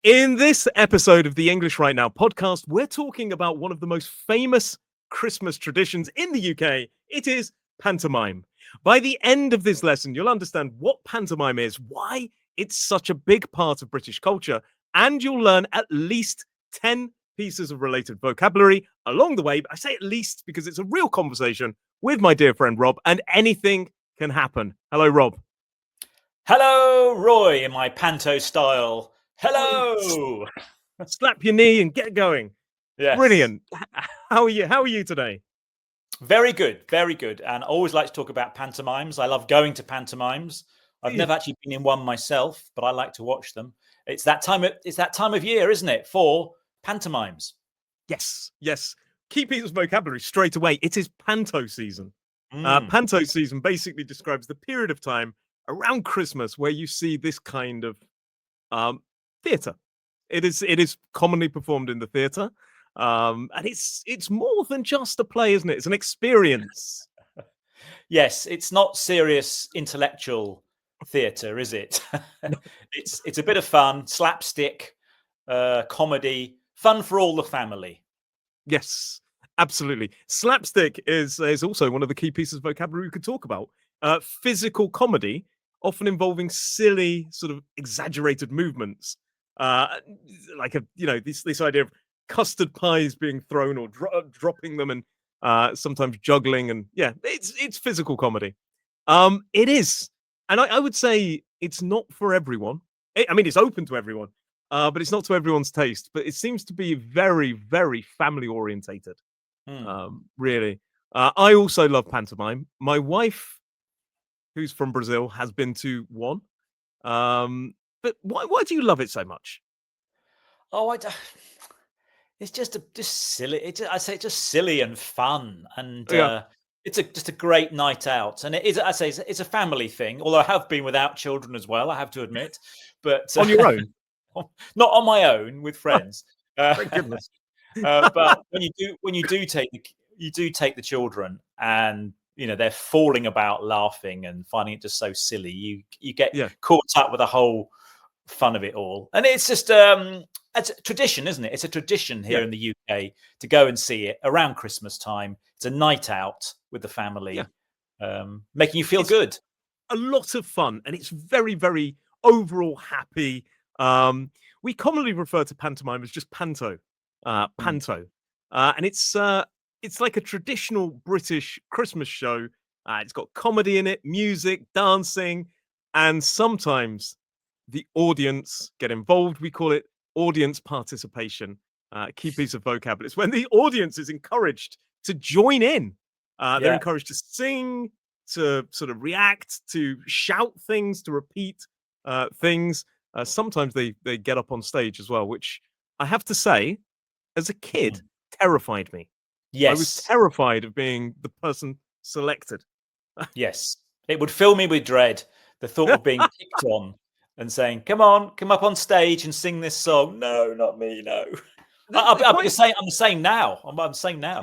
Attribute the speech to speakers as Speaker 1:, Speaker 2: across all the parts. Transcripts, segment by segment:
Speaker 1: In this episode of the English Right Now podcast, we're talking about one of the most famous Christmas traditions in the UK. It is pantomime. By the end of this lesson, you'll understand what pantomime is, why it's such a big part of British culture, and you'll learn at least 10 pieces of related vocabulary along the way. I say at least because it's a real conversation with my dear friend Rob, and anything can happen. Hello, Rob.
Speaker 2: Hello, Roy, in my Panto style. Hello.
Speaker 1: Slap your knee and get going.
Speaker 2: Yes.
Speaker 1: Brilliant. How are you? How are you today?
Speaker 2: Very good, very good. And I always like to talk about pantomimes. I love going to pantomimes. I've never actually been in one myself, but I like to watch them. It's that time of year, isn't it, for pantomimes?
Speaker 1: Yes. Key piece of vocabulary straight away. It is Panto season. Panto season basically describes the period of time around Christmas where you see this kind of theatre. It is commonly performed in the theatre, and it's more than just a play, isn't it? It's an experience.
Speaker 2: Yes, it's not serious intellectual theatre, is it? It's a bit of fun, slapstick, comedy, fun for all the family.
Speaker 1: Yes, absolutely. Slapstick is also one of the key pieces of vocabulary we could talk about. Physical comedy, often involving silly, sort of exaggerated movements. Like this idea of custard pies being thrown or dropping them, and sometimes juggling, and it's physical comedy. It is, and I would say it's not for everyone. I mean, it's open to everyone, but it's not to everyone's taste. But it seems to be very, very family orientated. Really, I also love pantomime. My wife, who's from Brazil, has been to one. But why do you love it so much?
Speaker 2: Oh, it's just silly. I say it's just silly and fun, and
Speaker 1: Yeah.
Speaker 2: it's just a great night out. And it is, I say, it's a family thing. Although I have been without children as well, I have to admit. But
Speaker 1: On your own?
Speaker 2: not on my own, with friends.
Speaker 1: Thank goodness.
Speaker 2: But when you do take the children, and they're falling about laughing and finding it just so silly, you get caught up with the whole fun of it all. And it's just it's a tradition, isn't it? It's a tradition here in the UK to go and see it around Christmas time. It's a night out with the family, making you feel good.
Speaker 1: A lot of fun, and it's very, very overall happy. We commonly refer to pantomime as just Panto, Panto, and it's like a traditional British Christmas show. It's got comedy in it, music, dancing, and sometimes the audience get involved. We call it audience participation. Key piece of vocabulary. It's when the audience is encouraged to join in. They're encouraged to sing, to sort of react, to shout things, to repeat things. Sometimes they get up on stage as well, which I have to say, as a kid, terrified me.
Speaker 2: Yes.
Speaker 1: I was terrified of being the person selected.
Speaker 2: Yes. It would fill me with dread, the thought of being picked on and saying, come up on stage and sing this song. No, not me, no. I'm the same now. I'm the same now.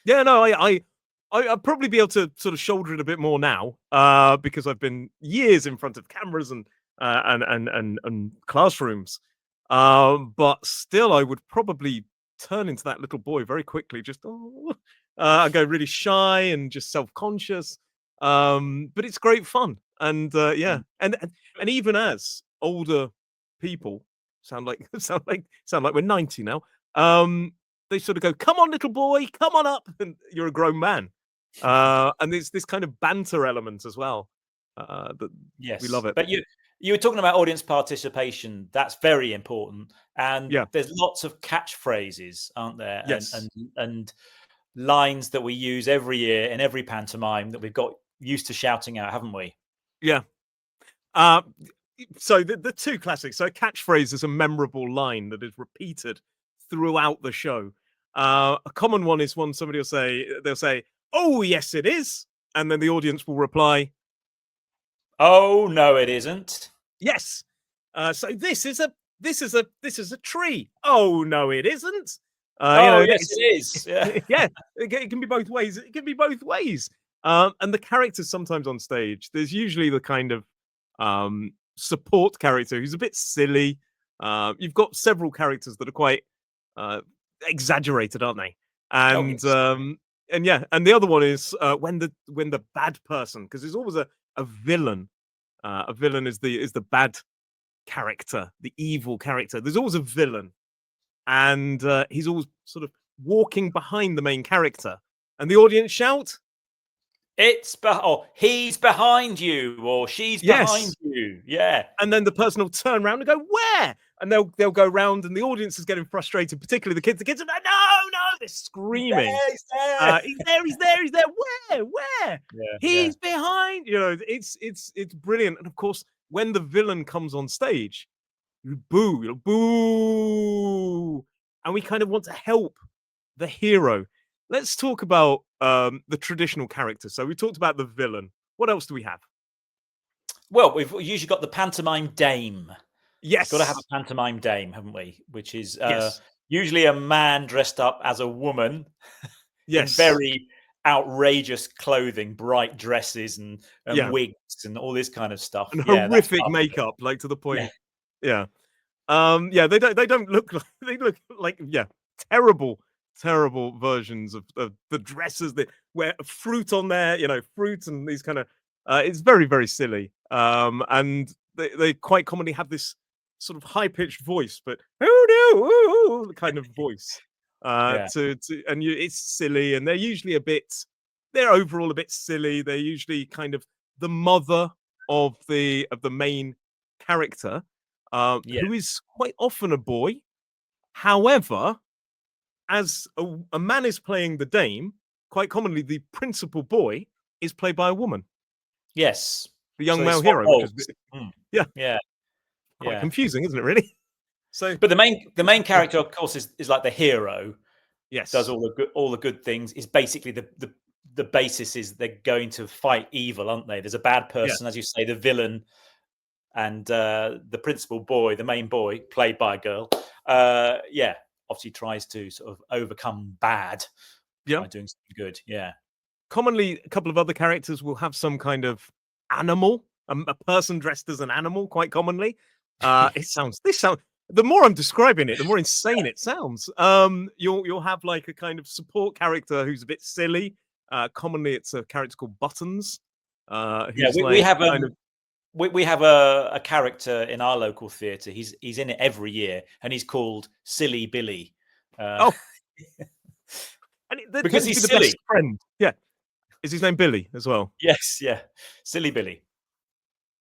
Speaker 1: Yeah, no, I'd probably be able to sort of shoulder it a bit more now, because I've been years in front of cameras and classrooms. But still, I would probably turn into that little boy very quickly. Just I go really shy and just self-conscious. But it's great fun, and and even as older people sound like we're 90 now. They sort of go, "Come on, little boy, come on up," and you're a grown man. And there's this kind of banter element as well. That we love it.
Speaker 2: But you were talking about audience participation. That's very important. And there's lots of catchphrases, aren't there?
Speaker 1: Yes.
Speaker 2: And lines that we use every year in every pantomime that we've got used to shouting out, haven't we?
Speaker 1: Yeah. So the two classics. So a catchphrase is a memorable line that is repeated throughout the show. A common one is one somebody they'll say, "Oh, yes, it is," and then the audience will reply,
Speaker 2: "Oh, no, it isn't."
Speaker 1: Yes. So this is a tree. "Oh, no, it isn't."
Speaker 2: Yes, it is.
Speaker 1: Yeah, it can be both ways. It can be both ways. And the characters sometimes on stage, there's usually the kind of support character who's a bit silly, You've got several characters that are quite exaggerated, aren't they?
Speaker 2: Oh
Speaker 1: And
Speaker 2: yes.
Speaker 1: and yeah, and the other one is when the bad person, because there's always a villain. A villain is the bad character, the evil character. There's always a villain, and he's always sort of walking behind the main character, and the audience shout,
Speaker 2: He's behind you, or she's behind
Speaker 1: "Yes!"
Speaker 2: you. Yeah.
Speaker 1: And then the person will turn around and go, "Where?" And they'll go round, and the audience is getting frustrated, particularly the kids. The kids are like, "No, no!" They're
Speaker 2: He's
Speaker 1: screaming.
Speaker 2: there, he's there.
Speaker 1: He's there, he's there, he's there. Where?
Speaker 2: Yeah, yeah.
Speaker 1: He's behind. It's brilliant. And of course, when the villain comes on stage, you boo, and we kind of want to help the hero. Let's talk about the traditional characters. So we talked about the villain. What else do we have?
Speaker 2: Well, we've usually got the pantomime dame. Got to have
Speaker 1: Yes,
Speaker 2: a pantomime dame, haven't we? Which is
Speaker 1: yes,
Speaker 2: usually a man dressed up as a woman in
Speaker 1: yes.
Speaker 2: very outrageous clothing, bright dresses and
Speaker 1: Yeah,
Speaker 2: wigs and all this kind of stuff.
Speaker 1: and
Speaker 2: Yeah, that's
Speaker 1: horrific
Speaker 2: part of it.
Speaker 1: makeup, like to the
Speaker 2: Yeah,
Speaker 1: point. Yeah. Yeah, they don't look like they look like yeah, terrible, terrible versions of the dresses that wear fruit on there, fruit and these kind of it's very, very silly. And they quite commonly have this sort of high-pitched voice, but oh no, kind of voice.
Speaker 2: yeah,
Speaker 1: To and it's silly, and they're overall a bit silly. They're usually kind of the mother of the main character,
Speaker 2: yeah.
Speaker 1: who is quite often a boy. However, as a man is playing the dame, quite commonly the principal boy is played by a woman,
Speaker 2: Yes.
Speaker 1: the young
Speaker 2: So they
Speaker 1: male
Speaker 2: swap
Speaker 1: hero, which is
Speaker 2: roles. Mm.
Speaker 1: yeah,
Speaker 2: Yeah,
Speaker 1: quite
Speaker 2: yeah.
Speaker 1: confusing, isn't it? Really. So
Speaker 2: But the main character, of course, is like the hero. Does
Speaker 1: yes,
Speaker 2: all the good things. Is basically the basis is they're going to fight evil, aren't they? There's a bad
Speaker 1: yeah,
Speaker 2: person, as you say, the villain, and the principal boy, the main boy, played by a girl. Yeah, obviously tries to sort of overcome bad
Speaker 1: yeah.
Speaker 2: by doing something good. Yeah,
Speaker 1: Commonly, a couple of other characters will have some kind of animal, a person dressed as an animal. Quite commonly, this sounds. The more I'm describing it, the more insane it sounds. You'll have like a kind of support character who's a bit silly. Commonly, it's a character called Buttons,
Speaker 2: yeah.
Speaker 1: who's
Speaker 2: We
Speaker 1: like
Speaker 2: have
Speaker 1: kind of
Speaker 2: we have a character in our local theatre. He's in it every year, and he's called Silly Billy. Uh,
Speaker 1: oh, and they
Speaker 2: because
Speaker 1: tend to be
Speaker 2: he's
Speaker 1: the best
Speaker 2: silly.
Speaker 1: friend. Yeah, is his name Billy as well?
Speaker 2: Yes, yeah, Silly Billy.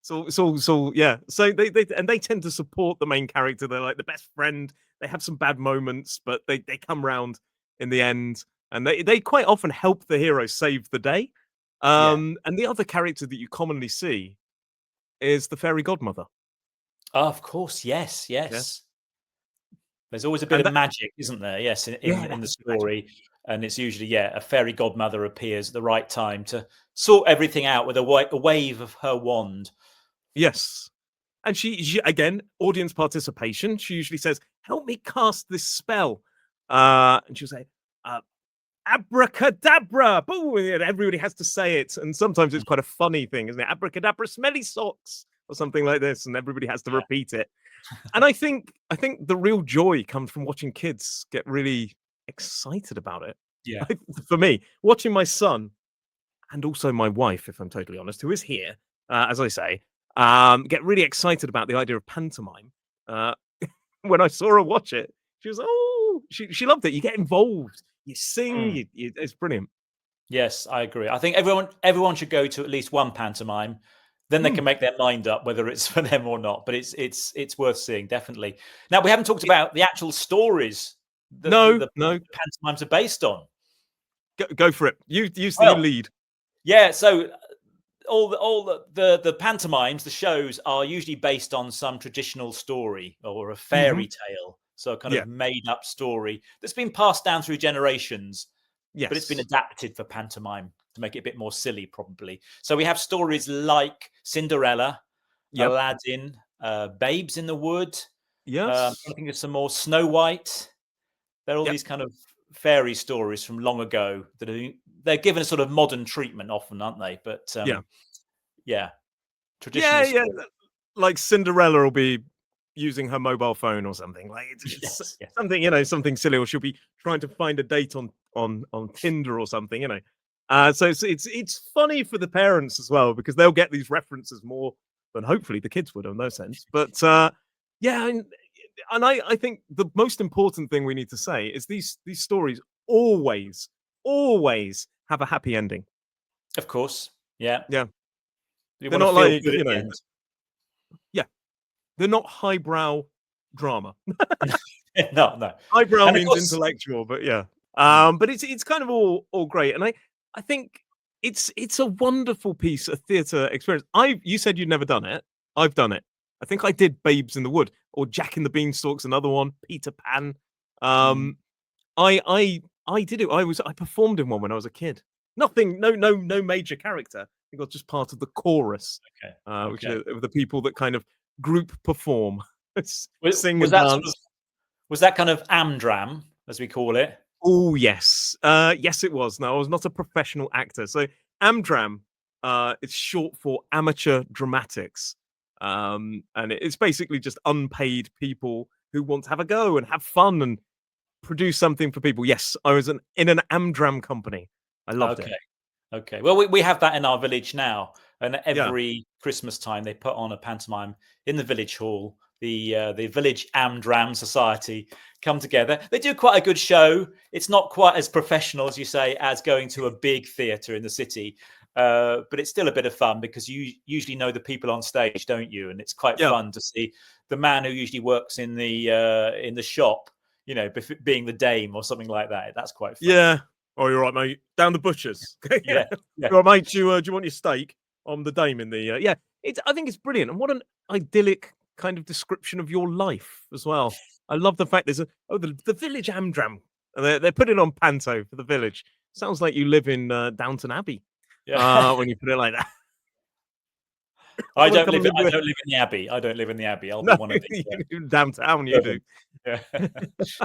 Speaker 1: So yeah. So they tend to support the main character. They're like the best friend. They have some bad moments, but they come round in the end, and they quite often help the hero save the day.
Speaker 2: Yeah.
Speaker 1: And the other character that you commonly see is the fairy godmother.
Speaker 2: Oh, of course, yes,
Speaker 1: Yes,
Speaker 2: yes. There's always a bit
Speaker 1: and
Speaker 2: of
Speaker 1: that
Speaker 2: magic, isn't there? Yes, in
Speaker 1: yeah,
Speaker 2: in the
Speaker 1: that's the magic.
Speaker 2: story, and it's usually a fairy godmother appears at the right time to sort everything out with a wave of her wand.
Speaker 1: Yes, and she again audience participation. She usually says, "Help me cast this spell," and she'll say, uh, abracadabra, boom, and everybody has to say it. And sometimes it's
Speaker 2: Mm,
Speaker 1: quite a funny thing, isn't it? Abracadabra, smelly socks, or something like this, and everybody has to
Speaker 2: yeah,
Speaker 1: repeat it. And I think the real joy comes from watching kids get really excited about it.
Speaker 2: yeah,
Speaker 1: For me, watching my son and also my wife, if I'm totally honest, who is here, as I say, get really excited about the idea of pantomime. Uh, when I saw her watch it, she was oh, she loved it. You get involved, you sing,
Speaker 2: mm.
Speaker 1: it's brilliant.
Speaker 2: Yes, I agree. I think everyone should go to at least one pantomime. Then they
Speaker 1: Mm.
Speaker 2: can make their mind up whether it's for them or not. But it's worth seeing, definitely. Now we haven't talked
Speaker 1: It,
Speaker 2: about the actual stories that
Speaker 1: no,
Speaker 2: the
Speaker 1: no,
Speaker 2: pantomimes are based on.
Speaker 1: go for it. You
Speaker 2: Well,
Speaker 1: lead.
Speaker 2: yeah. So all the pantomimes, the shows are usually based on some traditional story or a
Speaker 1: Hmm.
Speaker 2: fairy tale, so a kind
Speaker 1: Yeah.
Speaker 2: of made up story that's been passed down through generations, but it's been
Speaker 1: Yes.
Speaker 2: adapted for pantomime to make it a bit more silly, probably. So we have stories like Cinderella,
Speaker 1: Yep.
Speaker 2: Aladdin, Babes in the Wood. I
Speaker 1: Yes.
Speaker 2: think there's some more Snow White. They're all
Speaker 1: Yep.
Speaker 2: these kind of fairy stories from long ago they're given a sort of modern treatment often, aren't they? But
Speaker 1: Yeah.
Speaker 2: yeah, traditional
Speaker 1: Yeah. Yeah.
Speaker 2: story.
Speaker 1: Like Cinderella will be, using her mobile phone or something. Like it's
Speaker 2: Yes, yes.
Speaker 1: something, something silly, or she'll be trying to find a date on Tinder or something. So it's funny for the parents as well because they'll get these references more than hopefully the kids would in no sense. But yeah, and I think the most important thing we need to say is these stories always have a happy ending.
Speaker 2: Of course. Yeah.
Speaker 1: Yeah.
Speaker 2: You
Speaker 1: They're
Speaker 2: want to
Speaker 1: not
Speaker 2: feel
Speaker 1: like,
Speaker 2: good at the end.
Speaker 1: yeah, they're not highbrow drama.
Speaker 2: No, no.
Speaker 1: Highbrow
Speaker 2: And of
Speaker 1: means
Speaker 2: course,
Speaker 1: intellectual, but yeah.
Speaker 2: mm,
Speaker 1: But it's kind of all great. And I think it's a wonderful piece of theatre experience. You said you'd never done it. I've done it. I think I did Babes in the Wood or Jack and the Beanstalk's another one, Peter Pan.
Speaker 2: mm,
Speaker 1: I did it. I performed in one when I was a kid. Nothing, no major character. I think I was just part of the chorus,
Speaker 2: okay,
Speaker 1: which
Speaker 2: okay.
Speaker 1: are the people that kind of group perform, sing
Speaker 2: Was
Speaker 1: and
Speaker 2: that sort of
Speaker 1: dance.
Speaker 2: was that kind of amdram, as we call it?
Speaker 1: Oh yes, yes it was. No, I was not a professional actor. So Amdram, it's short for amateur dramatics, and it's basically just unpaid people who want to have a go and have fun and produce something for people. Yes, I was in an Amdram company. I loved it.
Speaker 2: Okay. Okay. Well, we have that in our village now, and
Speaker 1: Yeah,
Speaker 2: every Christmas time they put on a pantomime in the village hall. The village Amdram Society come together. They do quite a good show. It's not quite as professional as you say as going to a big theatre in the city, but it's still a bit of fun because you usually know the people on stage, don't you? And it's quite
Speaker 1: yeah,
Speaker 2: fun to see the man who usually works in the shop, being the dame or something like that. That's quite fun.
Speaker 1: yeah. Oh, you're right, mate. Down the butchers.
Speaker 2: Yeah,
Speaker 1: Yeah.
Speaker 2: yeah.
Speaker 1: You're right, mate. Do you want your steak? I'm the dame in the. Yeah. I think it's brilliant, and what an idyllic kind of description of your life as well. I love the fact the village Amdram. And they're putting on Panto for the village. Sounds like you live in Downton Abbey.
Speaker 2: Yeah.
Speaker 1: When you put it like that. I
Speaker 2: I
Speaker 1: want to
Speaker 2: don't
Speaker 1: come and
Speaker 2: live.
Speaker 1: live
Speaker 2: I
Speaker 1: with.
Speaker 2: don't live in the abbey. I don't live in the abbey. I'll be
Speaker 1: No,
Speaker 2: one of the
Speaker 1: you live downtown. You do.
Speaker 2: servants.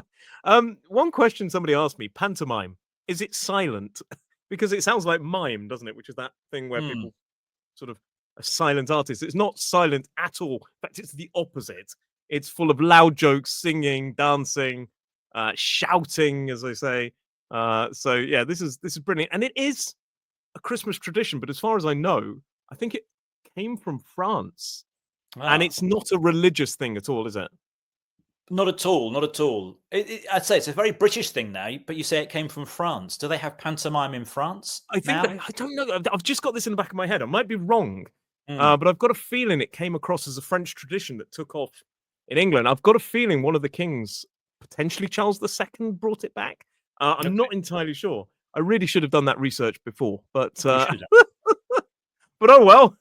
Speaker 2: Yeah.
Speaker 1: One question somebody asked me: pantomime, is it silent? Because it sounds like mime, doesn't it? Which is that thing where
Speaker 2: Hmm.
Speaker 1: people sort of a silent artist. It's not silent at all. In fact, it's the opposite. It's full of loud jokes, singing, dancing, shouting, as they say. So yeah, this is brilliant, and it is a Christmas tradition. But as far as I know, I think it came from France, and
Speaker 2: Ah,
Speaker 1: it's not a religious thing at all, is it?
Speaker 2: not at all. Not at all. I'd say it's a very British thing now. But you say it came from France. Do they have pantomime in France
Speaker 1: I think that
Speaker 2: now?
Speaker 1: I don't know. I've just got this in the back of my head. I might be wrong,
Speaker 2: Hmm.
Speaker 1: but I've got a feeling it came across as a French tradition that took off in England. I've got a feeling one of the kings, potentially Charles II, brought it back. I'm
Speaker 2: Okay.
Speaker 1: not entirely sure. I really should have done that research before, but
Speaker 2: You should have.
Speaker 1: but oh well.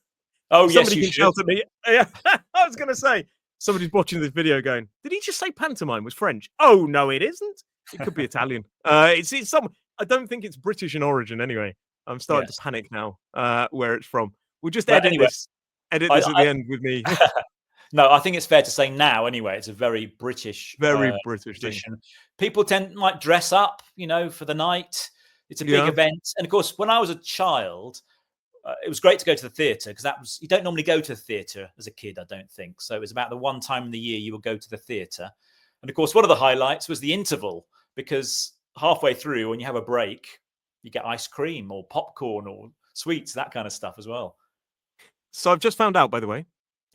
Speaker 2: Oh yes,
Speaker 1: Somebody
Speaker 2: you
Speaker 1: can
Speaker 2: should.
Speaker 1: shout at me. Yeah, I was going to say somebody's watching this video going, "Did he just say pantomime was French?" Oh no, it isn't. It could be Italian. It's some. I don't think it's British in origin anyway. I'm starting to
Speaker 2: Yes.
Speaker 1: panic now. Where it's from. We'll just
Speaker 2: But anyway,
Speaker 1: edit this at
Speaker 2: I,
Speaker 1: the end with me.
Speaker 2: no, I think it's fair to say now. Anyway, it's a very British
Speaker 1: Very British thing.
Speaker 2: tradition. People might dress up, for the night. It's a big
Speaker 1: Yeah.
Speaker 2: event, and of course, when I was a child, it was great to go to the theatre because you don't normally go to the theatre as a kid, I don't think. So it was about the one time in the year you would go to the theatre, and of course, one of the highlights was the interval because halfway through, when you have a break, you get ice cream or popcorn or sweets, that kind of stuff as well.
Speaker 1: So I've just found out, by the way,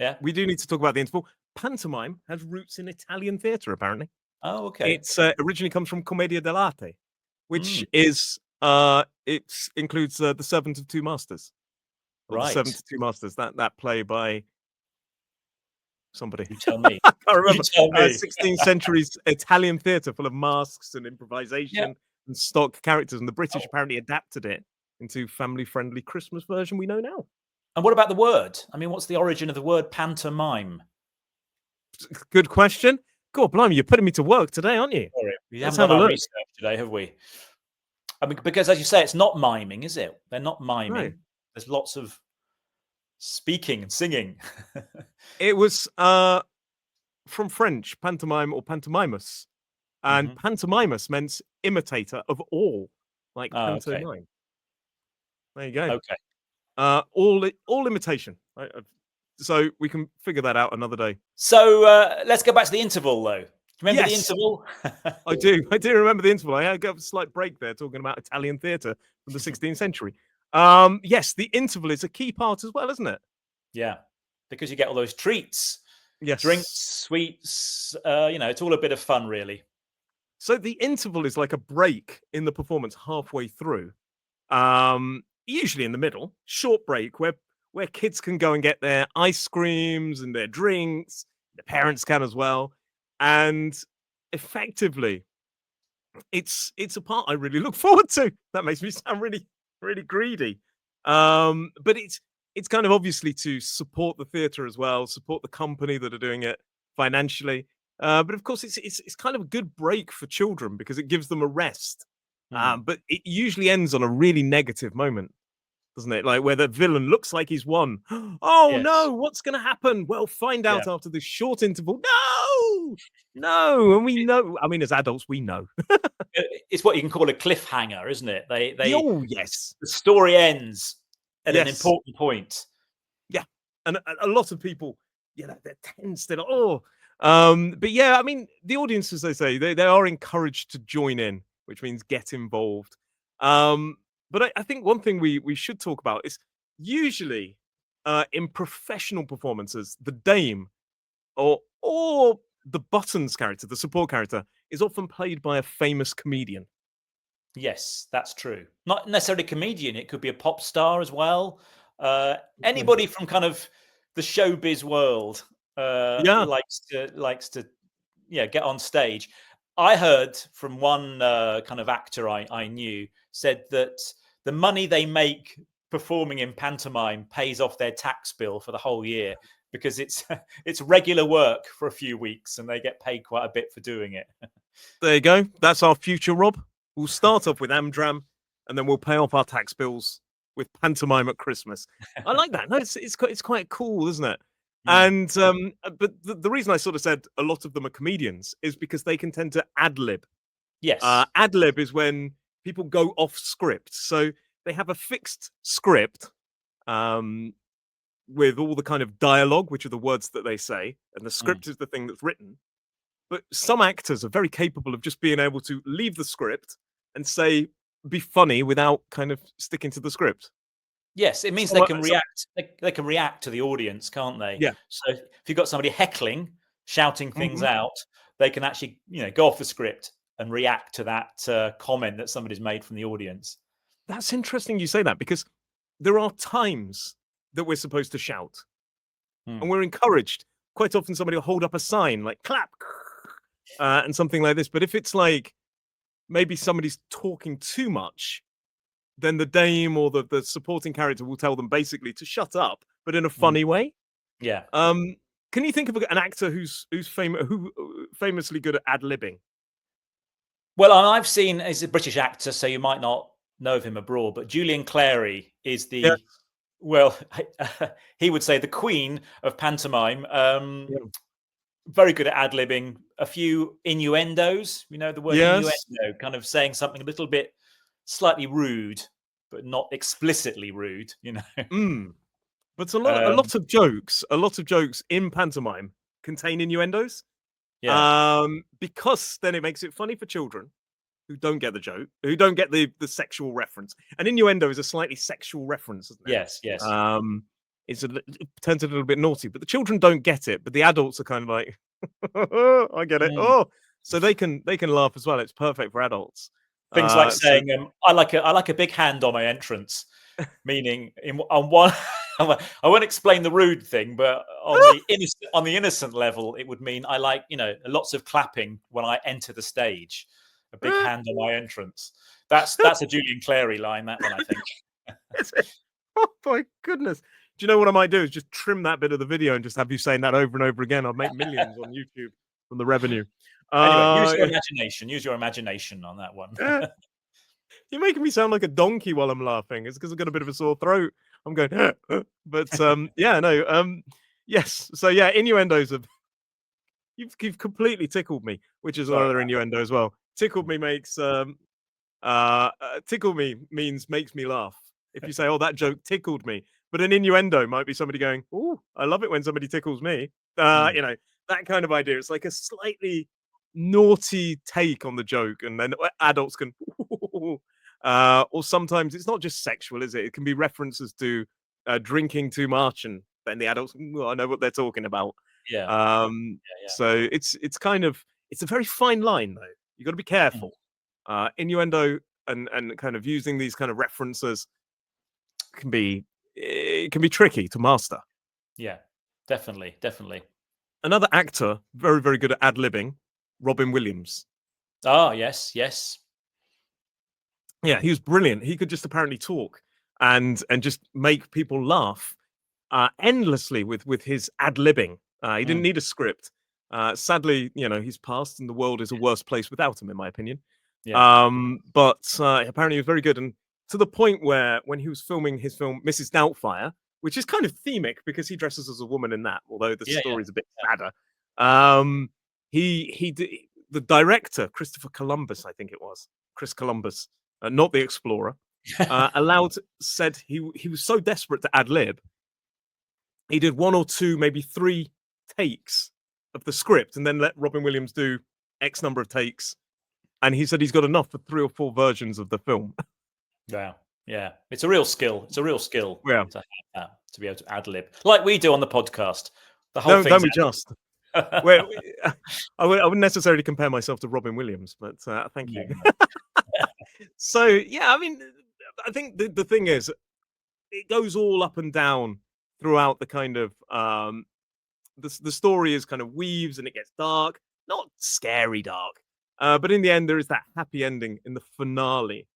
Speaker 2: Yeah.
Speaker 1: we do need to talk about the interval. Pantomime has roots in Italian theatre, apparently.
Speaker 2: Oh, okay.
Speaker 1: Originally comes from Commedia dell'arte, which
Speaker 2: Mm,
Speaker 1: is it includes the Servant of Two Masters or the Servant
Speaker 2: right.
Speaker 1: of Two Masters. That play by somebody
Speaker 2: You tell me.
Speaker 1: I can't
Speaker 2: You
Speaker 1: remember.
Speaker 2: tell me.
Speaker 1: 16th century's Italian theatre full of masks and
Speaker 2: Yeah.
Speaker 1: improvisation and stock characters, and the British
Speaker 2: Oh,
Speaker 1: apparently adapted it into family-friendly Christmas version we know now.
Speaker 2: and what about the word? I mean, what's the origin of the word pantomime?
Speaker 1: Good question. God, blimey, you're putting me to work today, aren't you?
Speaker 2: Sorry, we
Speaker 1: Let's
Speaker 2: haven't
Speaker 1: have
Speaker 2: done
Speaker 1: a
Speaker 2: our
Speaker 1: look.
Speaker 2: research today, have we? I mean, because as you say, it's not miming, is it? They're not
Speaker 1: No,
Speaker 2: miming. There's lots of speaking and singing.
Speaker 1: it was from French, pantomime or pantomimus, and
Speaker 2: Hmm.
Speaker 1: pantomimus meant imitator of all, like
Speaker 2: Oh, okay.
Speaker 1: pantomime. There you go.
Speaker 2: Okay.
Speaker 1: All imitation. So we can figure that out another day.
Speaker 2: So let's go back to the interval, though. Remember the interval?
Speaker 1: I do. I do remember the interval. I had a slight break there talking about Italian theatre from the 16th century. Yes, the interval is a key part as well, isn't it?
Speaker 2: Yeah, because you get all those treats,
Speaker 1: yes,
Speaker 2: drinks, sweets. It's all a bit of fun, really.
Speaker 1: So the interval is like a break in the performance halfway through, usually in the middle, short break where kids can go and get their ice creams and their drinks. The parents can as well, and effectively, it's a part I really look forward to. That makes me sound really greedy, but it's kind of obviously to support the theatre as well, support the company that are doing it financially. But of course, it's kind of a good break for children because it gives them a rest. But it usually ends on a really negative moment, doesn't it? Like where the villain looks like he's won. Oh
Speaker 2: Yes.
Speaker 1: no, what's going to happen? Well, find out
Speaker 2: Yeah.
Speaker 1: after this short interval. No, and we know. I mean, as adults, we know.
Speaker 2: It's what you can call a cliffhanger, isn't it?
Speaker 1: Oh yes,
Speaker 2: the story ends at an
Speaker 1: yes,
Speaker 2: important point.
Speaker 1: yeah, and a lot of people, they're tense. They're like, but yeah, I mean, the audience, as they say, they are encouraged to join in, which means get involved. But I think one thing we should talk about is usually in professional performances, the dame or the buttons character, the support character, is often played by a famous comedian.
Speaker 2: Yes, that's true. Not necessarily a comedian. It could be a pop star as well. Anybody from kind of the showbiz world likes to get on stage. I heard from one kind of actor I knew said that the money they make performing in pantomime pays off their tax bill for the whole year because it's regular work for a few weeks and they get paid quite a bit for doing it.
Speaker 1: There you go. That's our future, Rob. We'll start off with Amdram, and then we'll pay off our tax bills with pantomime at Christmas. I like that. No, it's quite cool, isn't it? And but the reason I sort of said a lot of them are comedians is because they can tend to ad-lib.
Speaker 2: Yes.
Speaker 1: Ad-lib is when people go off script. So they have a fixed script with all the kind of dialogue, which are the words that they say, and the script is the thing that's written. But some actors are very capable of just being able to leave the script and be funny without kind of sticking to the script.
Speaker 2: Yes, it means they can react. They can react to the audience, can't they?
Speaker 1: Yeah.
Speaker 2: So if you've got somebody heckling, shouting things out, they can actually, go off the script and react to that comment that somebody's made from the audience.
Speaker 1: That's interesting you say that because there are times that we're supposed to shout, and we're encouraged. Quite often, somebody will hold up a sign like clap and something like this. But if it's like maybe somebody's talking too much, then the dame or the supporting character will tell them basically to shut up, but in a funny way.
Speaker 2: Yeah.
Speaker 1: Can you think of an actor who's famously good at ad-libbing?
Speaker 2: Well, I've seen, he's a British actor, so you might not know of him abroad, but Julian Clary is the, well, he would say the queen of pantomime. Very good at ad-libbing. A few innuendos, the word innuendo, kind of saying something a little bit slightly rude, but not explicitly rude,
Speaker 1: But a lot of jokes in pantomime contain innuendos. Because then it makes it funny for children who don't get the joke, who don't get the sexual reference. And innuendo is a slightly sexual reference, isn't it?
Speaker 2: Yes.
Speaker 1: It turns a little bit naughty, but the children don't get it. But the adults are kind of like, I get it. So they can laugh as well. It's perfect for adults.
Speaker 2: Things like saying, I like a big hand on my entrance, meaning on one. I won't explain the rude thing, but on the innocent level, it would mean I like lots of clapping when I enter the stage. A big hand on my entrance. That's a Julian Clary line. That one, I think.
Speaker 1: Oh my goodness! Do you know what I might do? Is just trim that bit of the video and just have you saying that over and over again. I'll make millions on YouTube from the revenue.
Speaker 2: Anyway, use your imagination. Use your imagination on that one.
Speaker 1: You're making me sound like a donkey while I'm laughing. It's because I've got a bit of a sore throat. I'm going, but yes. So yeah, innuendos of you've completely tickled me, which is another innuendo as well. Tickled me makes tickle me means makes me laugh. If you say, "Oh, that joke tickled me," But an innuendo might be somebody going, "Oh, I love it when somebody tickles me." You know, that kind of idea. It's like a slightly naughty take on the joke, and then adults can, or sometimes it's not just sexual, is it? It can be references to drinking too much, and then the adults, I know what they're talking about.
Speaker 2: Yeah.
Speaker 1: So it's kind of it's a very fine line though. You got to be careful. Innuendo and kind of using these kind of references can be tricky to master.
Speaker 2: Yeah, definitely.
Speaker 1: Another actor very very good at ad-libbing, Robin Williams.
Speaker 2: Oh yes.
Speaker 1: Yeah, he was brilliant. He could just apparently talk and just make people laugh endlessly with his ad-libbing. He didn't need a script. Sadly, he's passed, and the world is a worse place without him, in my opinion.
Speaker 2: Yeah.
Speaker 1: But apparently, he was very good, and to the point where when he was filming his film Mrs. Doubtfire, which is kind of themic because he dresses as a woman in that, although the story's a bit sadder. The director, Christopher Columbus, I think it was Chris Columbus, not the explorer, said he was so desperate to ad lib, he did 1 or 2, maybe 3 takes of the script, and then let Robin Williams do X number of takes. And he said he's got enough for 3 or 4 versions of the film.
Speaker 2: Wow. Yeah. It's a real skill. It's a real skill
Speaker 1: Yeah.
Speaker 2: to have that, to be able to ad lib like we do on the podcast. The whole thing.
Speaker 1: Don't we just? Well, I wouldn't necessarily compare myself to Robin Williams, but thank you. So, yeah, I mean, I think the thing is, it goes all up and down throughout the kind of the story is kind of weaves and it gets dark, not scary dark, but in the end there is that happy ending in the finale.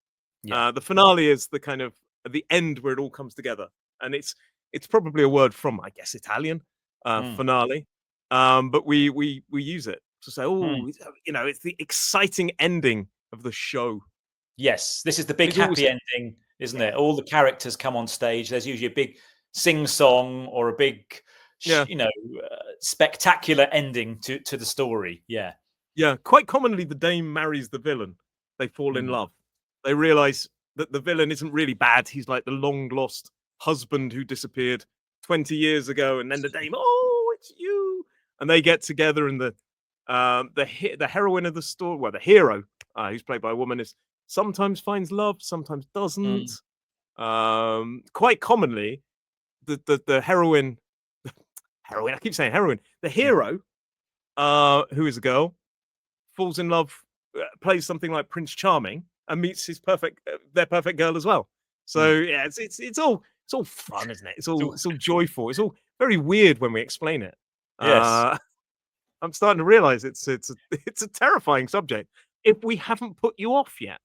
Speaker 1: The finale is the kind of the end where it all comes together, and it's probably a word from, I guess, Italian, finale, but we use it to say, it's the exciting ending of the show.
Speaker 2: Yes, this is the big happy ending, isn't it? All the characters come on stage. There's usually a big sing-song or a big, spectacular ending to the story. Yeah.
Speaker 1: Yeah, quite commonly the dame marries the villain. They fall in love. They realize that the villain isn't really bad. He's like the long-lost husband who disappeared 20 years ago, and then the dame, "Oh, it's you!" And they get together, and the heroine of the story, well, the hero, who's played by a woman, is sometimes finds love, sometimes doesn't. Quite commonly, the heroine, I keep saying heroine, the hero, who is a girl, falls in love, plays something like Prince Charming, and meets his their perfect girl as well. So yeah, it's all fun, isn't it? It's all joyful. It's all very weird when we explain it.
Speaker 2: Yes.
Speaker 1: I'm starting to realize it's a terrifying subject if we haven't put you off yet.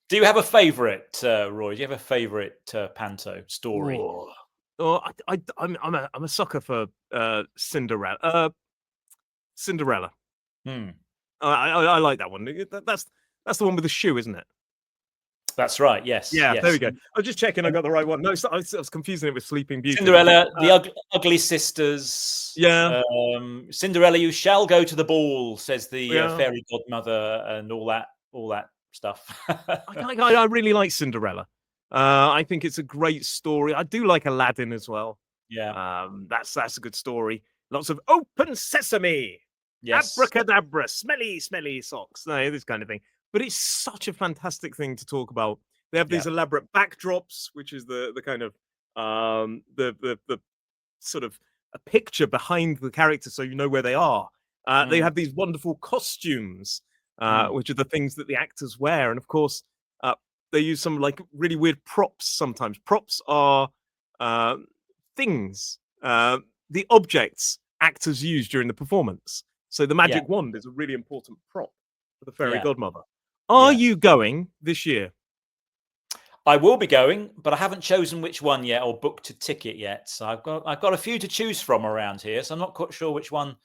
Speaker 2: Do you have a favorite, Roy? Do you have a favorite Panto story?
Speaker 1: I'm a sucker for Cinderella. Cinderella. I like that one. That's the one with the shoe, isn't it?
Speaker 2: That's right. Yes.
Speaker 1: Yeah.
Speaker 2: Yes.
Speaker 1: There we go. I was just checking I got the right one. No, I was confusing it with Sleeping Beauty.
Speaker 2: Cinderella, the ugly sisters.
Speaker 1: Yeah.
Speaker 2: Cinderella, you shall go to the ball, says the fairy godmother, and all that stuff.
Speaker 1: I really like Cinderella. I think it's a great story. I do like Aladdin as well.
Speaker 2: Yeah.
Speaker 1: That's a good story. Lots of open sesame. Yes. Abracadabra, smelly socks. No, this kind of thing. But it's such a fantastic thing to talk about. They have these elaborate backdrops, which is the kind of the sort of a picture behind the character, so you know where they are. They have these wonderful costumes, which are the things that the actors wear, and of course, they use some like really weird props. Sometimes props are things, the objects actors use during the performance. So the magic wand is a really important prop for the fairy godmother. Are you going this year?
Speaker 2: I will be going, but I haven't chosen which one yet or booked a ticket yet. So I've got a few to choose from around here. So I'm not quite sure which one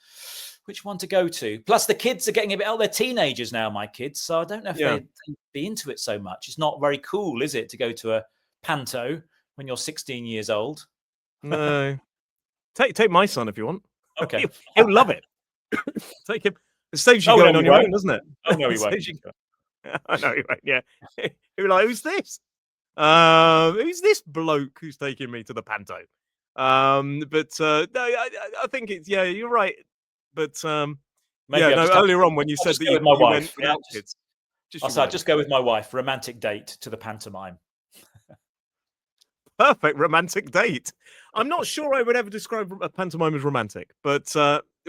Speaker 2: to go to. Plus the kids are getting a bit they're teenagers now, my kids. So I don't know if they'd be into it so much. It's not very cool, is it, to go to a Panto when you're 16 years old?
Speaker 1: No. Take my son if you want.
Speaker 2: Okay.
Speaker 1: He'll love it. Take him. It saves you going on your own, doesn't it?
Speaker 2: Oh, no, he won't.
Speaker 1: I know he won't. Yeah. He'll be like, who's this? Who's this bloke who's taking me to the Panto? But no, I think it's you're right. But
Speaker 2: Maybe
Speaker 1: earlier on when you said that
Speaker 2: go with my
Speaker 1: you went
Speaker 2: wife.
Speaker 1: without kids,
Speaker 2: I'll just go with my wife. Romantic date to the pantomime.
Speaker 1: Perfect romantic date. I'm not sure I would ever describe a pantomime as romantic, but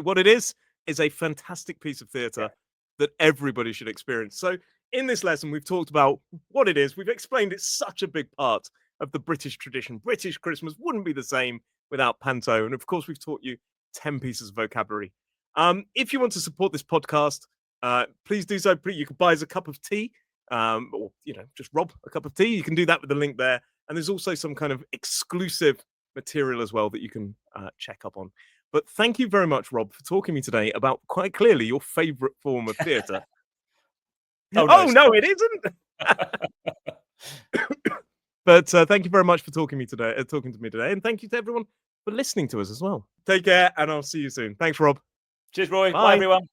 Speaker 1: what it is a fantastic piece of theatre that everybody should experience. So in this lesson, we've talked about what it is. We've explained it's such a big part of the British tradition. British Christmas wouldn't be the same without Panto. And of course, we've taught you 10 pieces of vocabulary. If you want to support this podcast, please do so. You can buy us a cup of tea, or just rob a cup of tea. You can do that with the link there. And there's also some kind of exclusive material as well that you can check up on. But thank you very much, Rob, for talking to me today about quite clearly your favorite form of theatre. No, it isn't. But thank you very much for talking to me today. And thank you to everyone for listening to us as well. Take care, and I'll see you soon. Thanks, Rob.
Speaker 2: Cheers, Roy. Bye everyone.